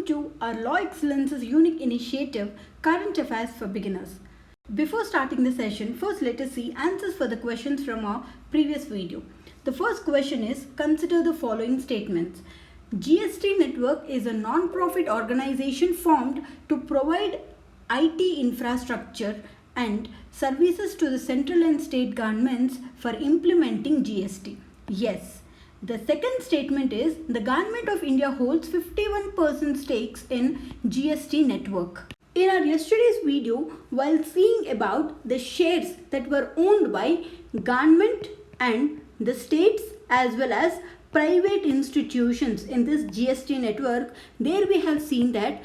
welcome to our Law Excellence's unique initiative, Current Affairs for Beginners. Before starting the session, first let us see answers for the questions from our previous video. The first question is, consider the following statements. GST Network is a non-profit organization formed to provide IT infrastructure and services to the central and state governments for implementing GST. Yes. The second statement is, the Government of India holds 51% stakes in GST Network. In our yesterday's video, while seeing about the shares that were owned by government and the states as well as private institutions in this GST network, there we have seen that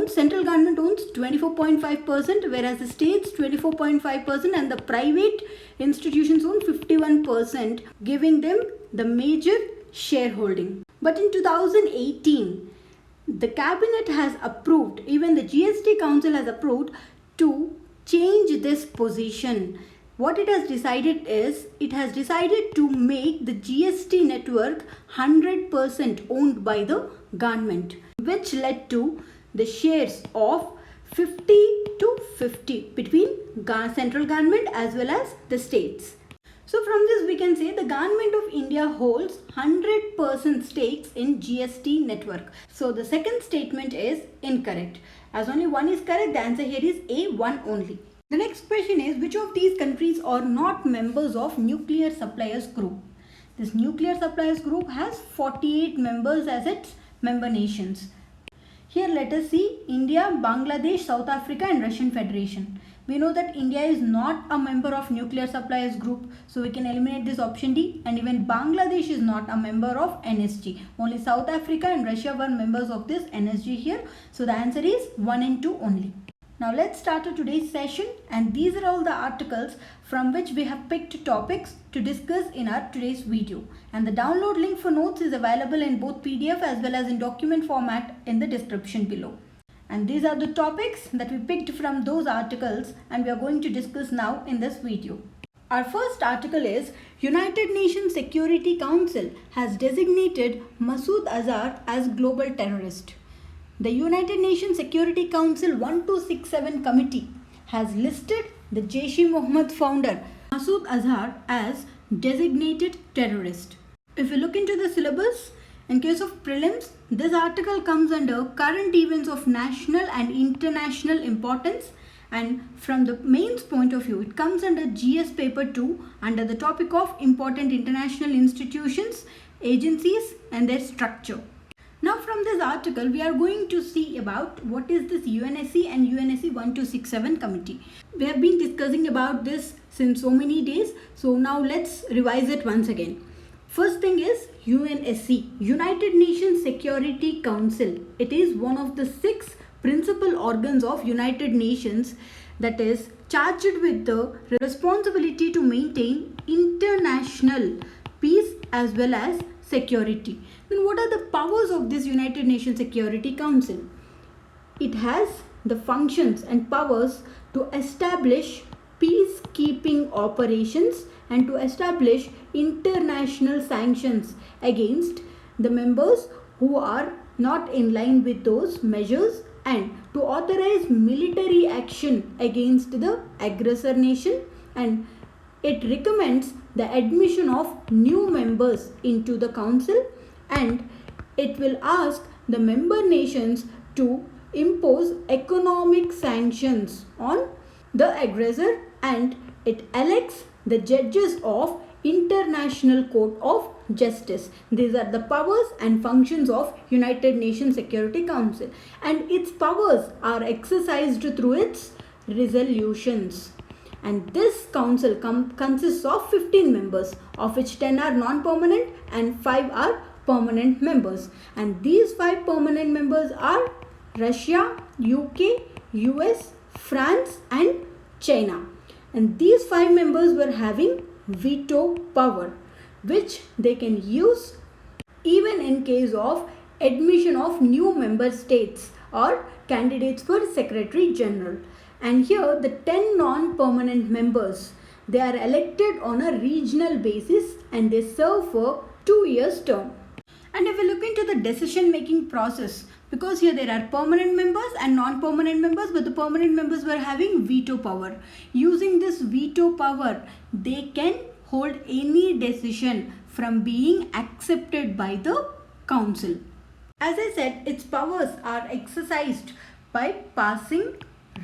central government owns 24.5%, whereas the states 24.5% and the private institutions own 51%, giving them the major shareholding. But in 2018, the cabinet has approved, even the GST Council has approved to change this position. What it has decided is, it has decided to make the GST network 100% owned by the government, which led to the shares of 50 to 50 between central government as well as the states. So from this we can say the Government of India holds 100% stakes in GST network. So the second statement is incorrect. As only one is correct, the answer here is A, one only. The next question is, which of these countries are not members of Nuclear Suppliers Group? This Nuclear Suppliers Group has 48 members as its member nations. Here let us see India, Bangladesh, South Africa and Russian Federation. We know that India is not a member of Nuclear Suppliers Group, so we can eliminate this option D, and even Bangladesh is not a member of NSG. Only South Africa and Russia were members of this NSG here. So the answer is 1 and 2 only. Now let's start today's session, and these are all the articles from which we have picked topics to discuss in our today's video. And the download link for notes is available in both PDF as well as in document format in the description below. And these are the topics that we picked from those articles and we are going to discuss now in this video. Our first article is, United Nations Security Council has designated Masood Azhar as global terrorist. The United Nations Security Council 1267 Committee has listed the Jaish-e-Mohammed founder Masood Azhar as designated terrorist. If you look into the syllabus, in case of prelims, this article comes under current events of national and international importance, and from the mains point of view, it comes under GS paper 2 under the topic of important international institutions, agencies and their structure. Now from this article, we are going to see about what is this UNSC and UNSC 1267 committee. We have been discussing about this since so many days. So now let's revise it once again. First thing is UNSC, United Nations Security Council. It is one of the 6 principal organs of United Nations that is charged with the responsibility to maintain international peace as well as security. Then what are the powers of this United Nations Security Council? It has the functions and powers to establish peacekeeping operations and to establish international sanctions against the members who are not in line with those measures, and to authorize military action against the aggressor nation, and it recommends the admission of new members into the council, and it will ask the member nations to impose economic sanctions on the aggressor, and it elects the judges of International Court of Justice. These are the powers and functions of United Nations Security Council, and its powers are exercised through its resolutions. And this council consists of 15 members, of which 10 are non-permanent and 5 are permanent members. And these 5 permanent members are Russia, UK, US, France and China. And these 5 members were having veto power, which they can use even in case of admission of new member states or candidates for Secretary General. And here the 10 non-permanent members, they are elected on a regional basis and they serve for 2 years term. And if we look into the decision making process, because here there are permanent members and non-permanent members, but the permanent members were having veto power. Using this veto power, they can hold any decision from being accepted by the council. As I said, its powers are exercised by passing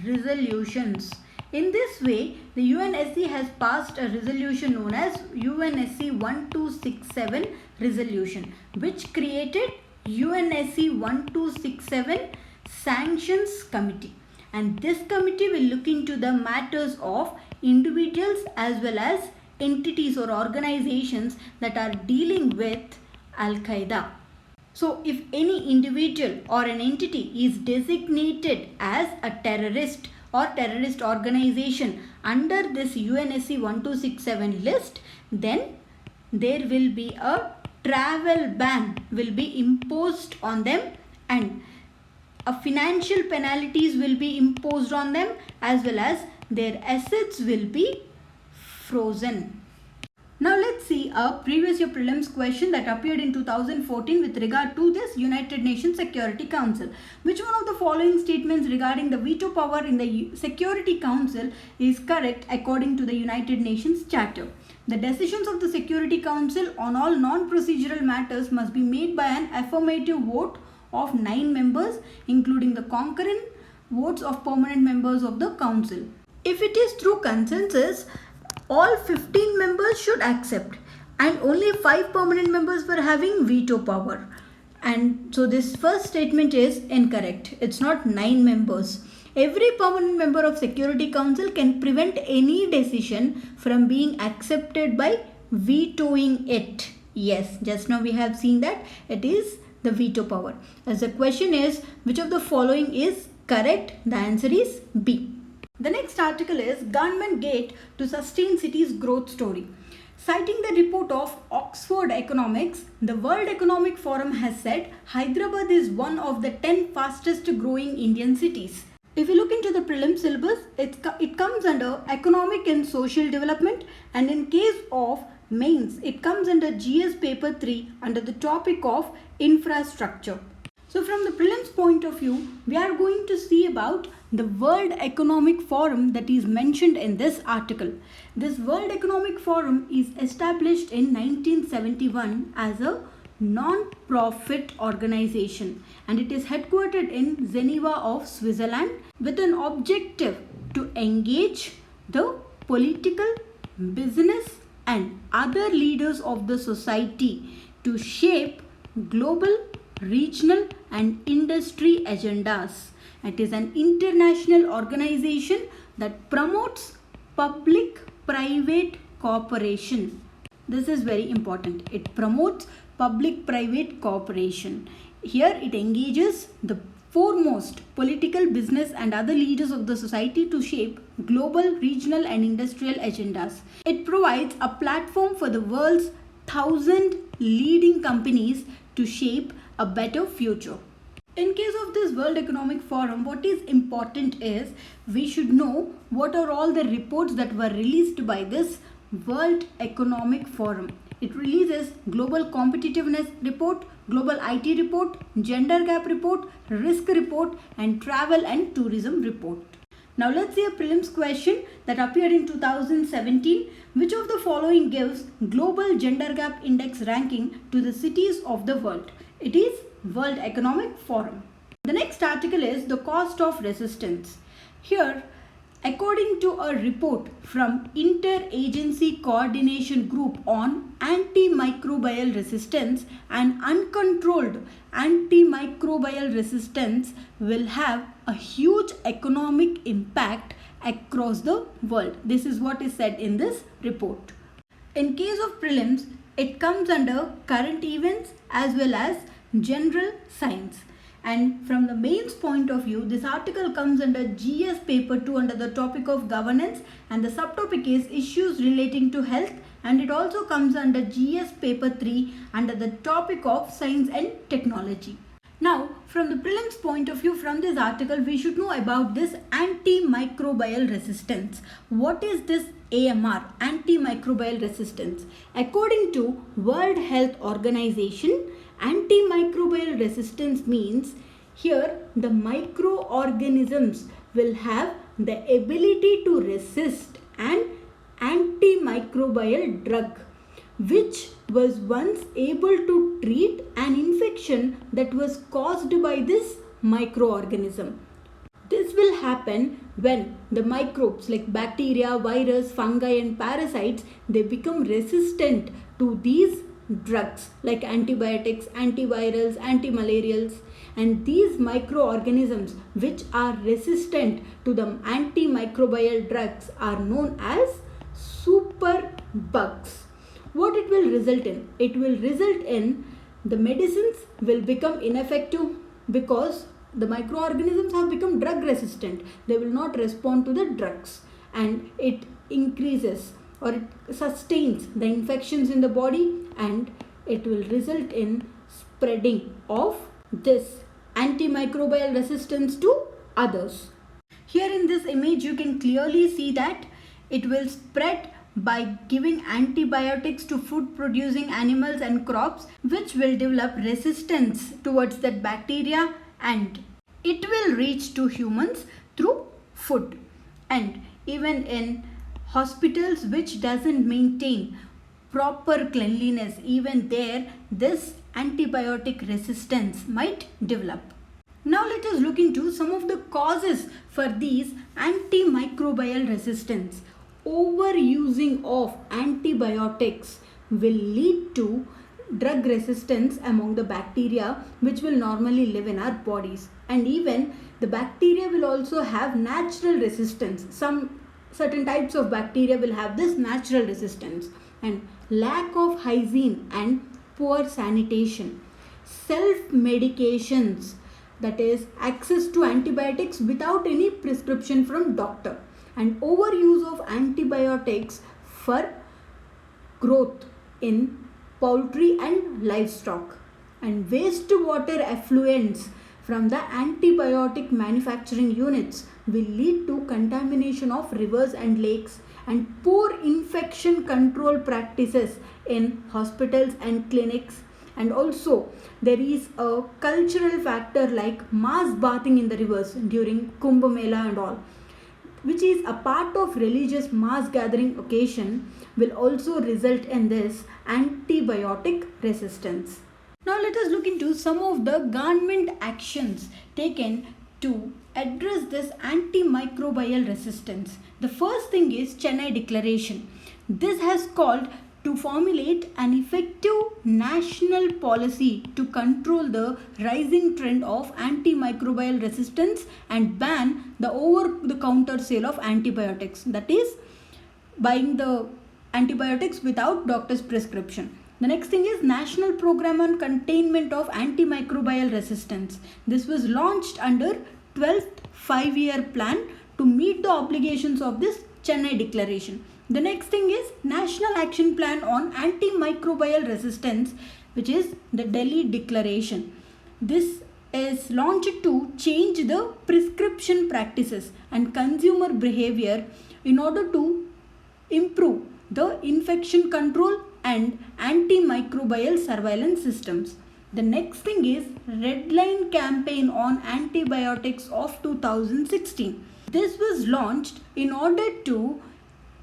resolutions. In this way, the UNSC has passed a resolution known as UNSC 1267 resolution, which created UNSC 1267 Sanctions Committee. And this committee will look into the matters of individuals as well as entities or organizations that are dealing with Al-Qaeda. So if any individual or an entity is designated as a terrorist or terrorist organization under this UNSC 1267 list, then there will be a travel ban will be imposed on them, and financial penalties will be imposed on them, as well as their assets will be frozen. Now let's see a previous year prelims question that appeared in 2014 with regard to this United Nations Security Council. Which one of the following statements regarding the veto power in the Security Council is correct according to the United Nations Charter? The decisions of the Security Council on all non-procedural matters must be made by an affirmative vote of 9 members, including the concurrent votes of permanent members of the Council. If it is through consensus, all 15 members should accept, and only 5 permanent members were having veto power. And so this first statement is incorrect. It's not 9 members. Every permanent member of Security Council can prevent any decision from being accepted by vetoing it. Yes, just now we have seen that it is the veto power. As the question is, which of the following is correct? The answer is B. The next article is Government Gate to Sustain Cities Growth Story. Citing the report of Oxford Economics, the World Economic Forum has said Hyderabad is one of the 10 fastest growing Indian cities. If you look into the prelim syllabus, it comes under Economic and Social Development, and in case of mains, it comes under GS paper 3 under the topic of infrastructure. So from the prelims point of view, we are going to see about the World Economic Forum that is mentioned in this article. This World Economic Forum is established in 1971 as a non-profit organization, and it is headquartered in Geneva of Switzerland with an objective to engage the political, business and other leaders of the society to shape global, regional and industry agendas. It is an international organization that promotes public-private cooperation. This is very important. It promotes public-private cooperation. Here it engages the foremost political, business and other leaders of the society to shape global, regional and industrial agendas. It provides a platform for the world's 1,000 leading companies to shape a better future. In case of this World Economic Forum, what is important is we should know what are all the reports that were released by this World Economic Forum. It releases Global Competitiveness Report, Global IT Report, Gender Gap Report, Risk Report and Travel and Tourism Report. Now let's see a prelims question that appeared in 2017. Which of the following gives Global Gender Gap Index ranking to the cities of the world? It is World Economic Forum. The next article is the cost of resistance. Here, according to a report from Interagency Coordination Group on Antimicrobial Resistance, an uncontrolled antimicrobial resistance will have a huge economic impact across the world. This is what is said in this report. In case of prelims, it comes under current events as well as general science. And from the mains point of view, this article comes under GS paper 2 under the topic of governance, and the subtopic is issues relating to health, and it also comes under GS paper 3 under the topic of science and technology. Now, from the prelims point of view, from this article, we should know about this antimicrobial resistance. What is this AMR, antimicrobial resistance? According to World Health Organization, antimicrobial resistance means here the microorganisms will have the ability to resist an antimicrobial drug which was once able to treat an infection that was caused by this microorganism. This will happen when the microbes like bacteria, virus, fungi and parasites, they become resistant to these drugs like antibiotics, antivirals, antimalarials, and these microorganisms which are resistant to the antimicrobial drugs are known as superbugs. What it will result in? It will result in the medicines will become ineffective because the microorganisms have become drug resistant. They will not respond to the drugs, and it increases or it sustains the infections in the body, and it will result in spreading of this antimicrobial resistance to others. Here in this image you can clearly see that it will spread by giving antibiotics to food producing animals and crops, which will develop resistance towards that bacteria, and it will reach to humans through food. And even in hospitals which doesn't maintain proper cleanliness, even there this antibiotic resistance might develop. Now let us look into some of the causes for these antimicrobial resistance. Overusing of antibiotics will lead to drug resistance among the bacteria which will normally live in our bodies, and even the bacteria will also have natural resistance. Some certain types of bacteria will have this natural resistance, and lack of hygiene and poor sanitation, self medications, that is access to antibiotics without any prescription from doctor, and overuse of antibiotics for growth in poultry and livestock, and wastewater effluents from the antibiotic manufacturing units will lead to contamination of rivers and lakes, and poor infection control practices in hospitals and clinics. And also there is a cultural factor like mass bathing in the rivers during Kumbh Mela and all, which is a part of religious mass gathering occasion, will also result in this antibiotic resistance. Now let us look into some of the government actions taken to address this antimicrobial resistance. The first thing is Chennai Declaration. This has called to formulate an effective national policy to control the rising trend of antimicrobial resistance and ban the over-the-counter sale of antibiotics, that is, buying the antibiotics without doctor's prescription. The next thing is National Program on Containment of Antimicrobial Resistance. This was launched under 12th 5-year plan to meet the obligations of this Chennai Declaration. The next thing is National Action Plan on Antimicrobial Resistance, which is the Delhi Declaration. This is launched to change the prescription practices and consumer behavior in order to improve the infection control and antimicrobial surveillance systems. The next thing is Red Line Campaign on Antibiotics of 2016. This was launched in order to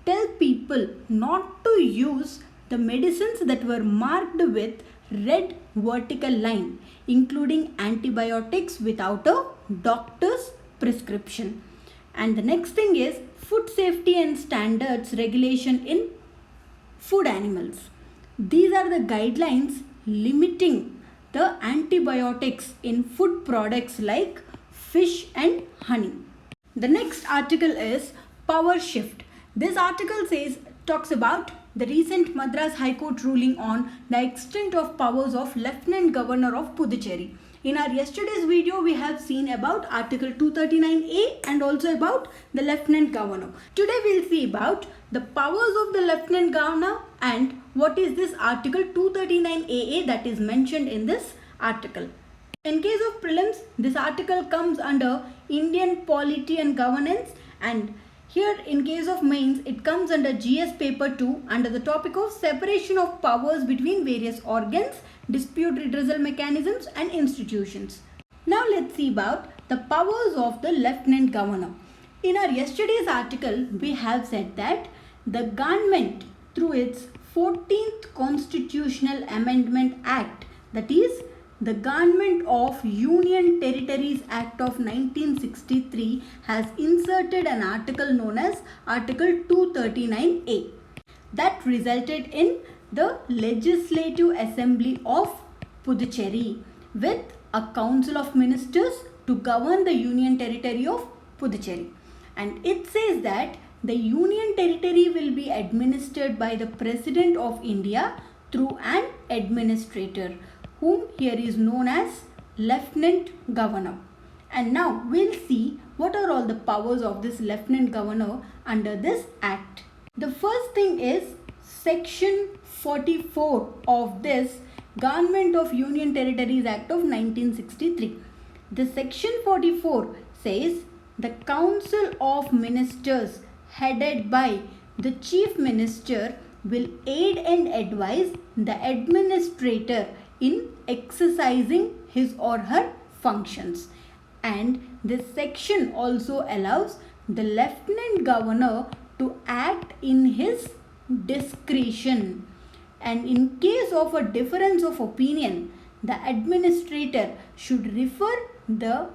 tell people not to use the medicines that were marked with red vertical line, including antibiotics without a doctor's prescription. And the next thing is Food Safety and Standards Regulation in Food Animals. These are the guidelines limiting the antibiotics in food products like fish and honey. The next article is Power Shift. This article talks about the recent Madras High Court ruling on the extent of powers of Lieutenant Governor of Puducherry. In our yesterday's video, we have seen about Article 239A and also about the Lieutenant Governor. Today we will see about the powers of the Lieutenant Governor and what is this Article 239AA that is mentioned in this article. In case of prelims, this article comes under Indian polity and governance, and here in case of mains, it comes under GS paper 2 under the topic of separation of powers between various organs, dispute redressal mechanisms and institutions. Now let's see about the powers of the Lieutenant Governor. In our yesterday's article, we have said that the government through its 14th Constitutional Amendment Act, that is the Government of Union Territories Act of 1963, has inserted an article known as Article 239A that resulted in the Legislative Assembly of Puducherry with a Council of Ministers to govern the Union Territory of Puducherry. And it says that the Union Territory will be administered by the President of India through an administrator, whom here is known as Lieutenant Governor. And now we'll see what are all the powers of this Lieutenant Governor under this Act. The first thing is Section 44 of this Government of Union Territories Act of 1963. The Section 44 says the Council of Ministers headed by the Chief Minister will aid and advise the administrator in exercising his or her functions. And this section also allows the Lieutenant Governor to act in his discretion. And in case of a difference of opinion, the administrator should refer the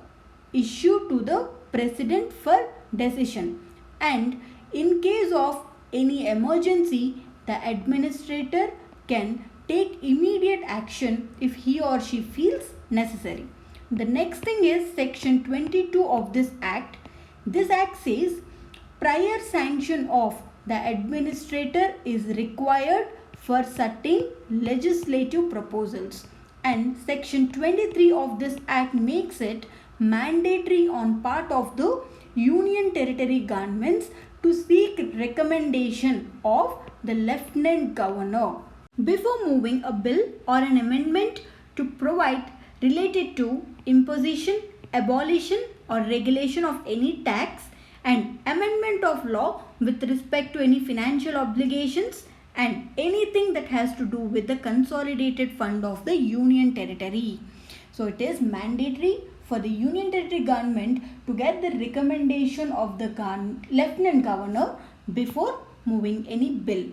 issue to the President for decision. And in case of any emergency, the administrator can take immediate action if he or she feels necessary. The next thing is Section 22 of this Act. This Act says prior sanction of the administrator is required for certain legislative proposals. And Section 23 of this Act makes it mandatory on part of the Union Territory governments to seek recommendation of the Lieutenant Governor before moving a bill or an amendment to provide related to imposition, abolition or regulation of any tax, and amendment of law with respect to any financial obligations and anything that has to do with the consolidated fund of the Union Territory. So it is mandatory for the Union Territory government to get the recommendation of the Lieutenant Governor before moving any bill.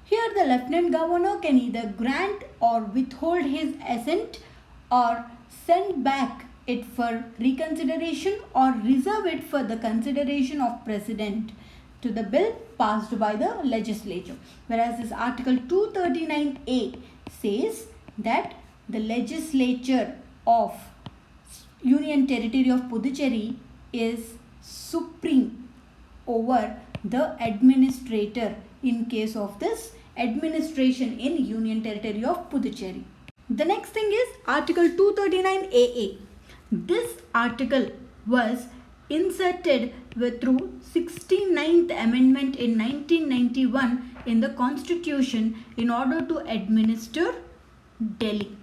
Here the Lieutenant Governor can either grant or withhold his assent or send back it for reconsideration or reserve it for the consideration of President to the bill passed by the legislature. Whereas this Article 239A says that the legislature of Union Territory of Puducherry is supreme over the administrator in case of this administration in Union Territory of Puducherry. The next thing is Article 239AA. This article was inserted through 69th Amendment in 1991 in the Constitution in order to administer Delhi.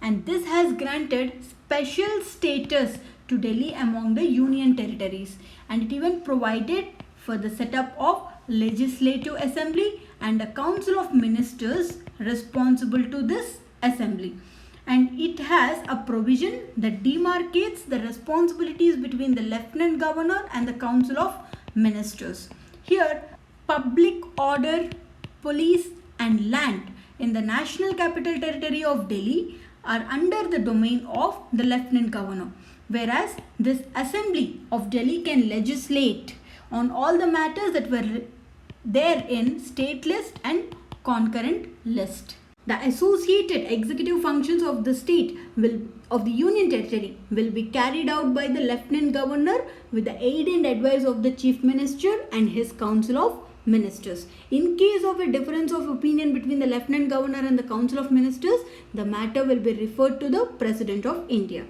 And this has granted special status to Delhi among the Union Territories, and it even provided for the setup of Legislative Assembly and a Council of Ministers responsible to this assembly. And it has a provision that demarcates the responsibilities between the Lieutenant Governor and the Council of Ministers. Here, public order, police and land in the National Capital Territory of Delhi are under the domain of the Lieutenant Governor, whereas this Assembly of Delhi can legislate on all the matters that were there in state list and concurrent list. The associated executive functions of the state of the Union Territory will be carried out by the Lieutenant Governor with the aid and advice of the Chief Minister and his Council of Ministers. In case of a difference of opinion between the Lieutenant Governor and the Council of Ministers, the matter will be referred to the President of India.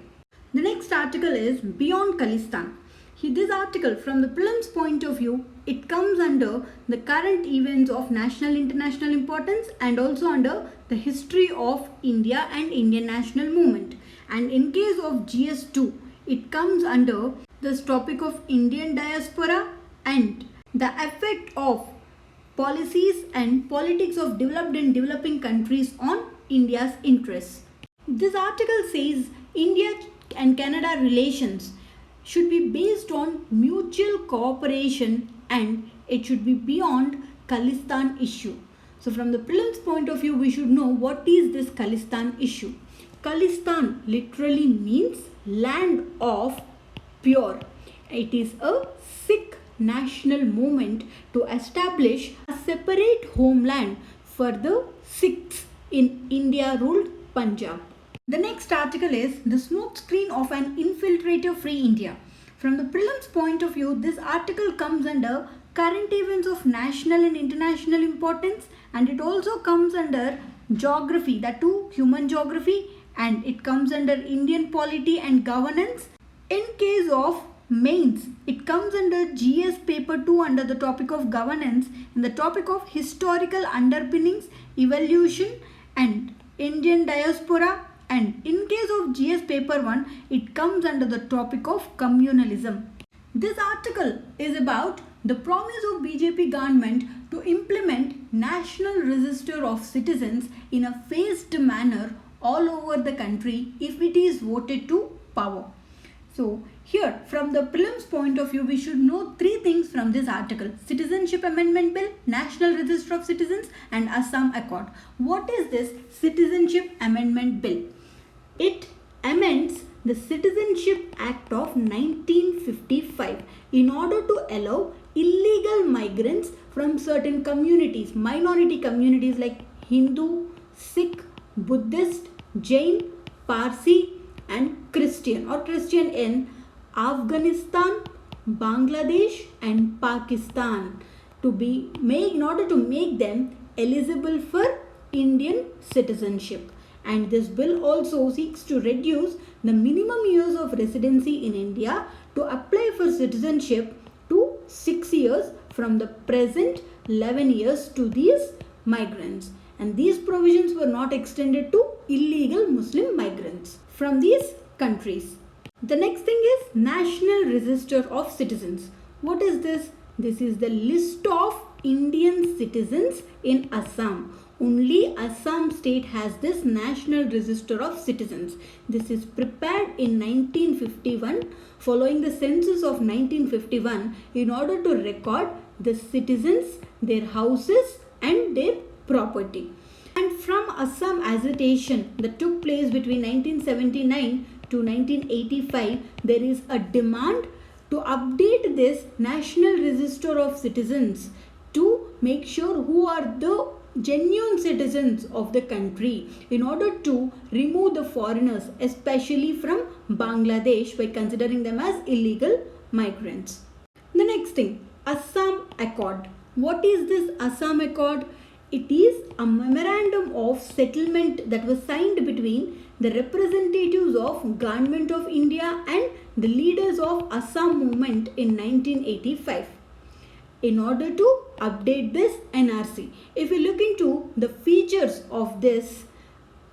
The next article is Beyond Khalistan. This article, from the prelims point of view, it comes under the current events of national international importance and also under the history of India and Indian national movement. And in case of GS2, it comes under this topic of Indian diaspora and the effect of policies and politics of developed and developing countries on India's interests. This article says India and Canada relations should be based on mutual cooperation and it should be beyond Khalistan issue. So from the prelims point of view, we should know what is this Khalistan issue. Khalistan literally means land of pure. It is a Sikh national movement to establish a separate homeland for the Sikhs in India-ruled Punjab. The next article is the smokescreen of an infiltrator-free India. From the prelims point of view, this article comes under current events of national and international importance, and it also comes under geography, that too human geography, and it comes under Indian polity and governance. In case of mains, it comes under GS paper 2 under the topic of governance in the topic of historical underpinnings, evolution and Indian diaspora, and in case of GS paper 1, it comes under the topic of communalism. This article is about the promise of BJP government to implement National Register of Citizens in a phased manner all over the country if it is voted to power. So here from the prelims point of view, we should know three things from this article: Citizenship Amendment Bill, National Register of Citizens and Assam Accord. What is this Citizenship Amendment Bill? It amends the Citizenship Act of 1955 in order to allow illegal migrants from certain communities, minority communities like Hindu, Sikh, Buddhist, Jain, Parsi and Christian in Afghanistan, Bangladesh and Pakistan in order to make them eligible for Indian citizenship. And this bill also seeks to reduce the minimum years of residency in India to apply for citizenship to 6 years from the present 11 years to these migrants. And these provisions were not extended to illegal Muslim migrants from these countries. The next thing is National Register of Citizens. What is this? This is the list of Indian citizens in Assam. Only Assam state has this National Register of Citizens. This is prepared in 1951 following the census of 1951 in order to record the citizens, their houses and their property. And from Assam agitation that took place between 1979 to 1985, there is a demand to update this National Register of Citizens to make sure who are the genuine citizens of the country in order to remove the foreigners, especially from Bangladesh, by considering them as illegal migrants. The next thing, Assam Accord. What is this Assam Accord? It is a memorandum of settlement that was signed between the representatives of Government of India and the leaders of Assam movement in 1985 in order to update this NRC. If we look into the features of this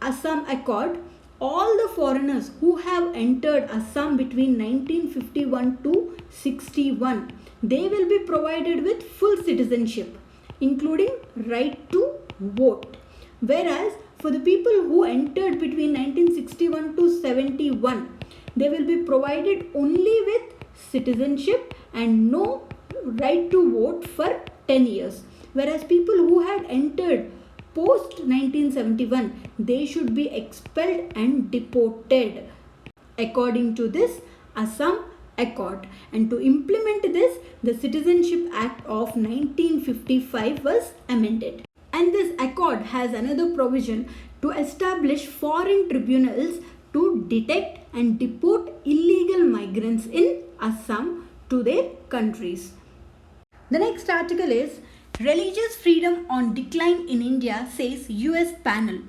Assam Accord, all the foreigners who have entered Assam between 1951 to 61, they will be provided with full citizenship, including right to vote. Whereas for the people who entered between 1961 to 71, they will be provided only with citizenship and no right to vote for 10 years. Whereas people who had entered post 1971, they should be expelled and deported according to this Assam Accord. And to implement this, the Citizenship Act of 1955 was amended. And this accord has another provision to establish foreign tribunals to detect and deport illegal migrants in Assam to their countries. The next article is Religious Freedom on Decline in India, says US panel.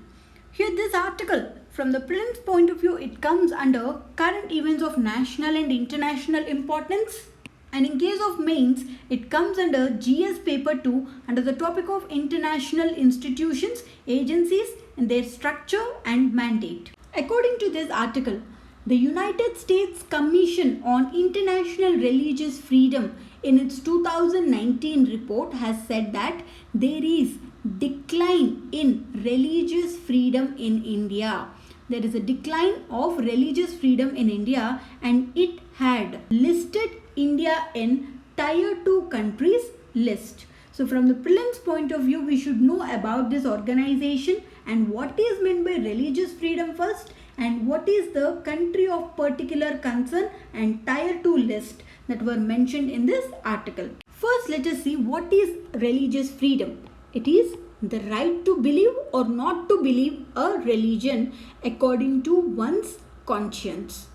Here this article, from the prelims point of view, it comes under current events of national and international importance. And in case of mains, it comes under GS paper 2 under the topic of international institutions, agencies and their structure and mandate. According to this article, the United States Commission on International Religious Freedom in its 2019 report has said that there is decline in religious freedom in India. There is a decline of religious freedom in India, and it had listed India in Tier 2 countries list. So from the prelims point of view, we should know about this organization and what is meant by religious freedom first, and what is the country of particular concern and Tier 2 list that were mentioned in this article. First, let us see what is religious freedom. It is the right to believe or not to believe a religion according to one's conscience.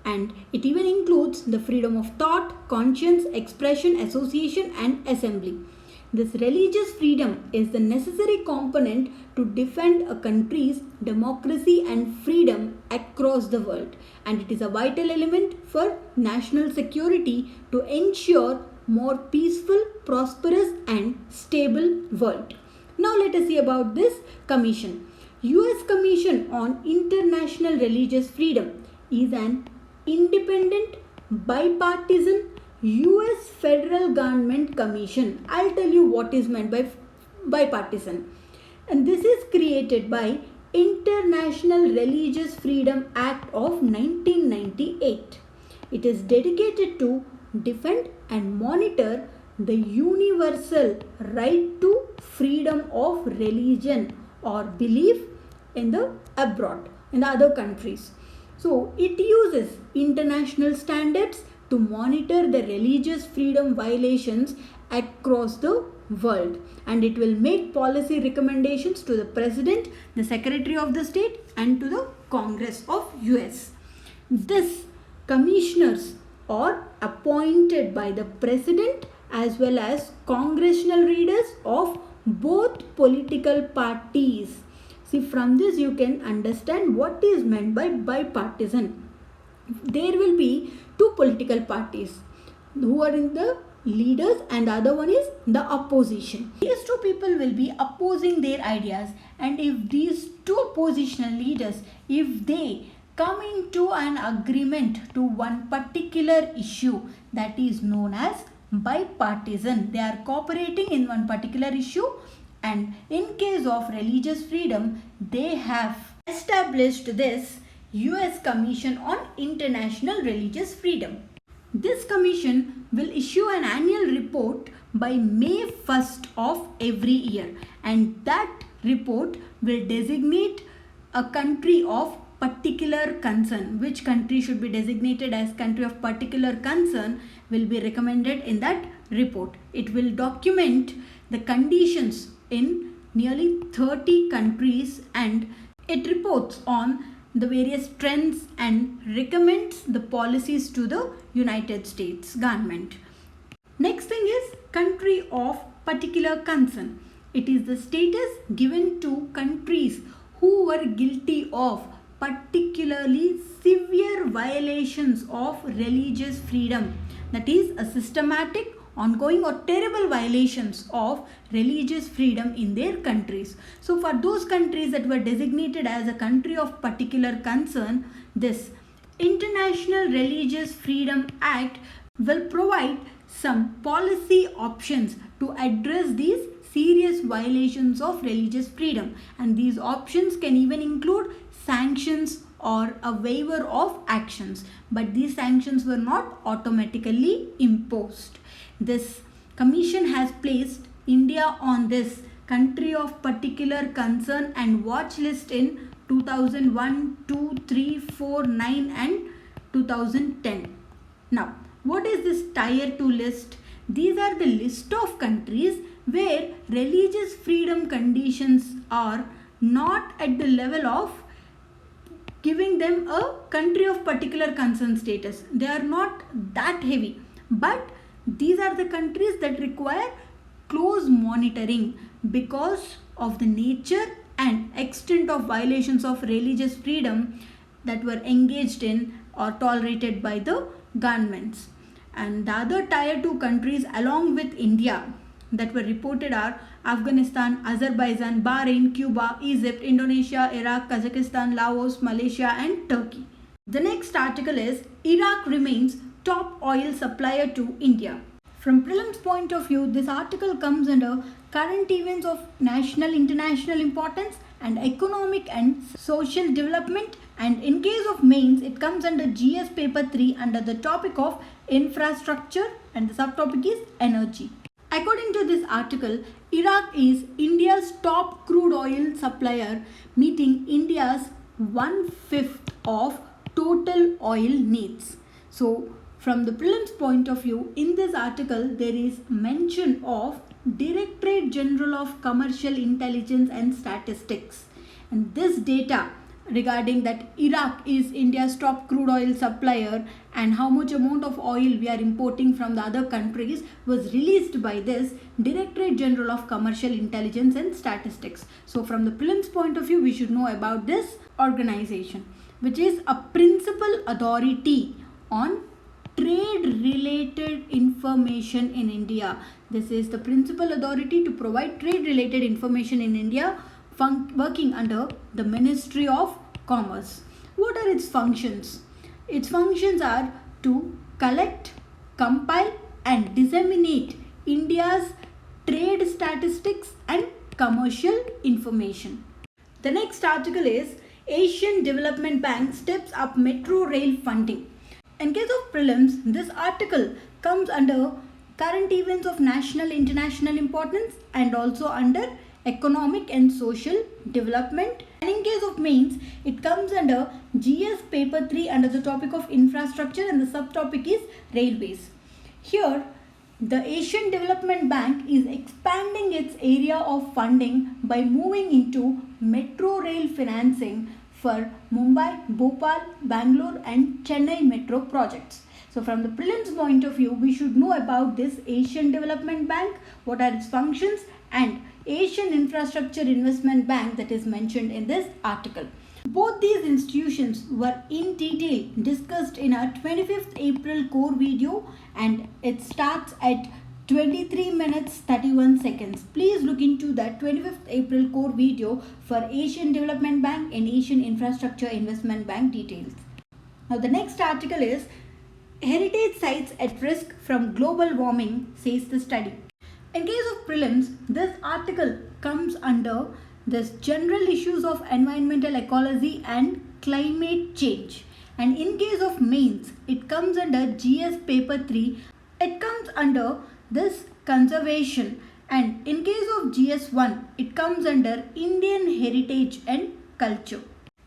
And it even includes the freedom of thought, conscience, expression, association and assembly. This religious freedom is the necessary component to defend a country's democracy and freedom across the world, and it is a vital element for national security to ensure more peaceful, prosperous and stable world. Now let us see about this commission. US Commission on International Religious Freedom is an independent, bipartisan US federal government commission. I'll tell you what is meant by bipartisan. And this is created by International Religious Freedom Act of 1998. It is dedicated to defend and monitor the universal right to freedom of religion or belief in the abroad, in the other countries. So it uses international standards to monitor the religious freedom violations across the world, and it will make policy recommendations to the President, the Secretary of the State and to the Congress of US. This commissioners are appointed by the President as well as congressional leaders of both political parties. See, from this you can understand what is meant by bipartisan. There will be two political parties who are in the leaders and the other one is the opposition. These two people will be opposing their ideas, and if these two oppositional leaders, if they come into an agreement to one particular issue, that is known as bipartisan. They are cooperating in one particular issue, and in case of religious freedom, they have established this US Commission on International Religious Freedom. This commission will issue an annual report by May 1st of every year, and that report will designate a country of particular concern. Which country should be designated as country of particular concern will be recommended in that report. It will document the conditions in nearly 30 countries, and it reports on the various trends and recommends the policies to the United States government. Next thing is country of particular concern. It is the status given to countries who were guilty of particularly severe violations of religious freedom, that is a systematic, ongoing or terrible violations of religious freedom in their countries. So for those countries that were designated as a country of particular concern, this International Religious Freedom Act will provide some policy options to address these serious violations of religious freedom, and these options can even include sanctions or a waiver of actions, but these sanctions were not automatically imposed. This commission has placed India on this country of particular concern and watch list in 2001, 2, 3, 4, 9 and 2010. Now, what is this Tier 2 list? These are the list of countries where religious freedom conditions are not at the level of giving them a country of particular concern status. They are not that heavy, but these are the countries that require close monitoring because of the nature and extent of violations of religious freedom that were engaged in or tolerated by the governments. And the other Tier 2 countries along with India, that were reported are Afghanistan, Azerbaijan, Bahrain, Cuba, Egypt, Indonesia, Iraq, Kazakhstan, Laos, Malaysia and Turkey. The next article is Iraq remains top oil supplier to India. From prelims point of view, this article comes under current events of national international importance and economic and social development, and in case of mains it comes under GS paper 3 under the topic of infrastructure and the subtopic is energy. According to this article, Iraq is India's top crude oil supplier, meeting India's 1/5 of total oil needs. So from the prelims point of view, in this article there is mention of Directorate General of Commercial Intelligence and Statistics, and this data regarding that Iraq is India's top crude oil supplier and how much amount of oil we are importing from the other countries was released by this Directorate General of Commercial Intelligence and Statistics. So from the prelims point of view, we should know about this organization, which is a principal authority on trade related information in India. This is the principal authority to provide trade related information in India, working under the Ministry of Commerce. What are its functions? Its functions are to collect, compile and disseminate India's trade statistics and commercial information. The next article is Asian Development Bank steps up metro rail funding. In case of prelims, this article comes under current events of national international importance and also under economic and social development, and in case of mains it comes under GS paper 3 under the topic of infrastructure and the subtopic is railways. Here the Asian Development Bank is expanding its area of funding by moving into metro rail financing for Mumbai, Bhopal, Bangalore and Chennai metro projects. So from the prelims point of view, we should know about this Asian Development Bank, what are its functions, and Asian Infrastructure Investment Bank that is mentioned in this article. Both these institutions were in detail discussed in our 25th April core video, and it starts at 23 minutes 31 seconds. Please look into that 25th April core video for Asian Development Bank and Asian Infrastructure Investment Bank details. Now the next article is Heritage Sites at Risk from Global Warming, says the study. In case of prelims, this article comes under this general issues of environmental ecology and climate change, and in case of mains it comes under GS paper 3. It comes under this conservation, and in case of GS1 it comes under Indian heritage and culture.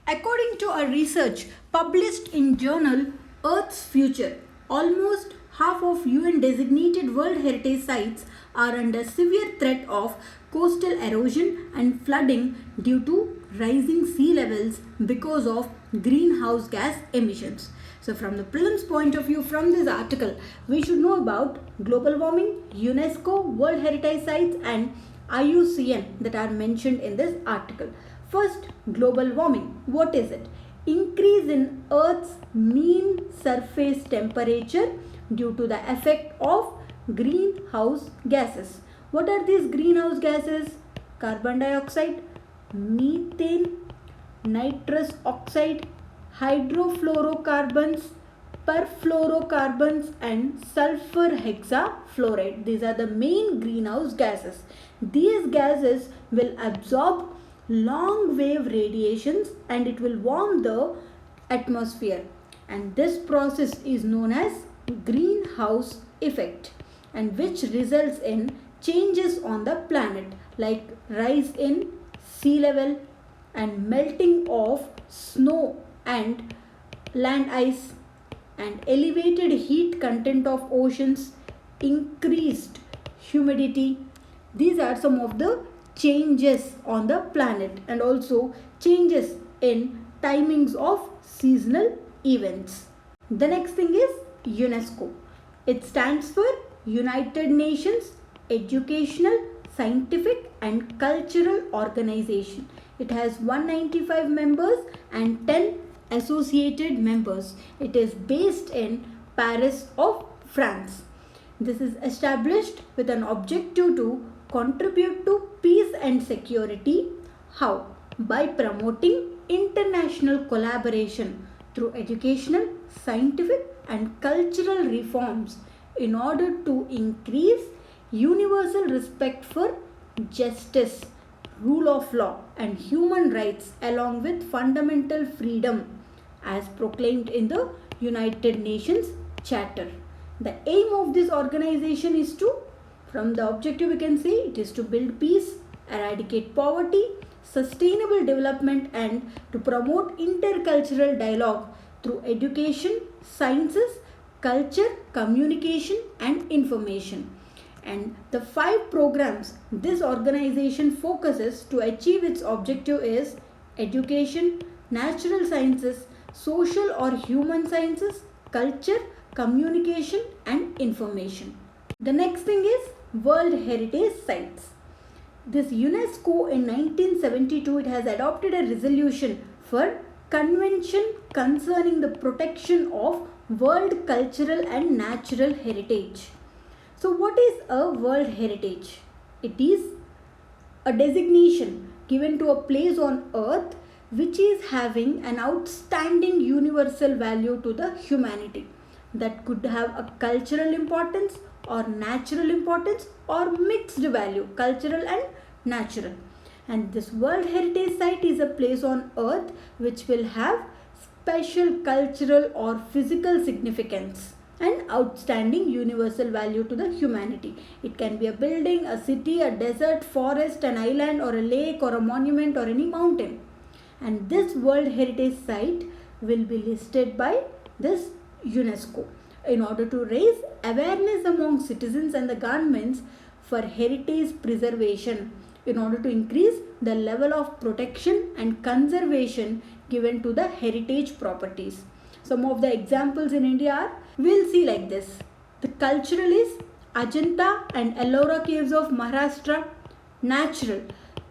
According to a research published in journal Earth's Future, almost half of UN designated World Heritage Sites are under severe threat of coastal erosion and flooding due to rising sea levels because of greenhouse gas emissions. So from the prelims point of view, from this article, we should know about global warming, UNESCO, World Heritage Sites and IUCN that are mentioned in this article. First, global warming. What is it? Increase in Earth's mean surface temperature due to the effect of greenhouse gases. What are these greenhouse gases? Carbon dioxide, methane, nitrous oxide, hydrofluorocarbons, perfluorocarbons and sulfur hexafluoride. These are the main greenhouse gases. These gases will absorb long wave radiations and it will warm the atmosphere, and this process is known as greenhouse effect, and which results in changes on the planet like rise in sea level and melting of snow and land ice and elevated heat content of oceans, increased humidity. These are some of the changes on the planet, and also changes in timings of seasonal events. The next thing is UNESCO. It stands for United Nations Educational, Scientific and Cultural Organization. It has 195 members and 10 associated members. It is based in Paris of France. This is established with an objective to contribute to peace and security. How? By promoting international collaboration through educational, scientific and cultural reforms in order to increase universal respect for justice, rule of law and human rights along with fundamental freedom as proclaimed in the United Nations Charter. The aim of this organization is to, from the objective we can say, it is to build peace, eradicate poverty, sustainable development and to promote intercultural dialogue through education, sciences, culture, communication and information. And the 5 programs this organization focuses to achieve its objective is education, natural sciences, social or human sciences, culture, communication and information. The next thing is World Heritage Sites. This UNESCO in 1972, it has adopted a resolution for Convention concerning the protection of world cultural and natural heritage. So what is a World Heritage? It is a designation given to a place on earth which is having an outstanding universal value to the humanity, that could have a cultural importance or natural importance or mixed value, cultural and natural. And this World Heritage Site is a place on earth which will have special cultural or physical significance and outstanding universal value to the humanity. It can be a building, a city, a desert, forest, an island or a lake or a monument or any mountain. And this World Heritage Site will be listed by this UNESCO in order to raise awareness among citizens and the governments for heritage preservation, in order to increase the level of protection and conservation given to the heritage properties. Some of the examples in India are, we'll see like this. The cultural is Ajanta and Ellora caves of Maharashtra. Natural,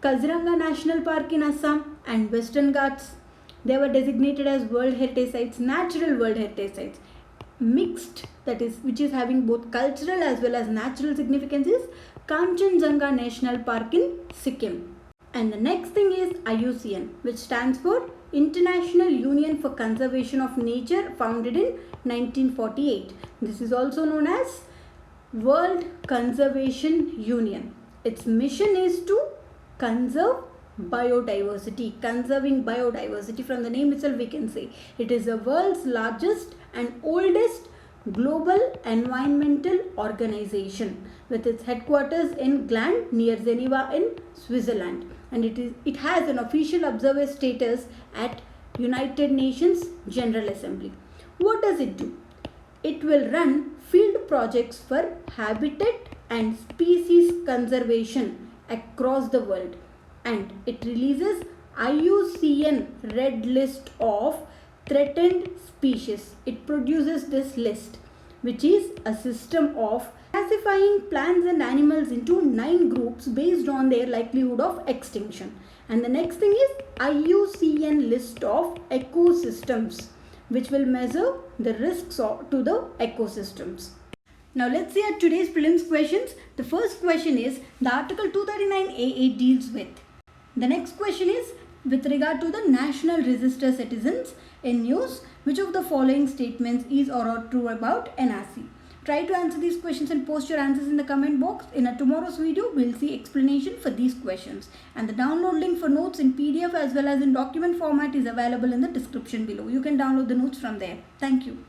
Kaziranga National Park in Assam and Western Ghats. They were designated as World Heritage Sites, natural World Heritage Sites. Mixed, that is, which is having both cultural as well as natural significance, is Kanchenjunga National Park in Sikkim. And the next thing is IUCN, which stands for International Union for Conservation of Nature, founded in 1948. This is also known as World Conservation Union. Its mission is to conserve biodiversity. Conserving biodiversity, from the name itself we can say it is the world's largest and oldest global environmental organization with its headquarters in Gland near Geneva in Switzerland, and it has an official observer status at United Nations General Assembly. What does it do? It will run field projects for habitat and species conservation across the world, and it releases IUCN Red List of Threatened Species. It produces this list, which is a system of classifying plants and animals into 9 groups based on their likelihood of extinction. And the next thing is IUCN List of Ecosystems, which will measure the risks to the ecosystems. Now let's see at today's prelims questions. The first question is the Article 239A deals with. The next question is with regard to the National Register Citizens in news, which of the following statements is or are true about NRC? Try to answer these questions and post your answers in the comment box. In a tomorrow's video, we'll see explanation for these questions. And the download link for notes in PDF as well as in document format is available in the description below. You can download the notes from there. Thank you.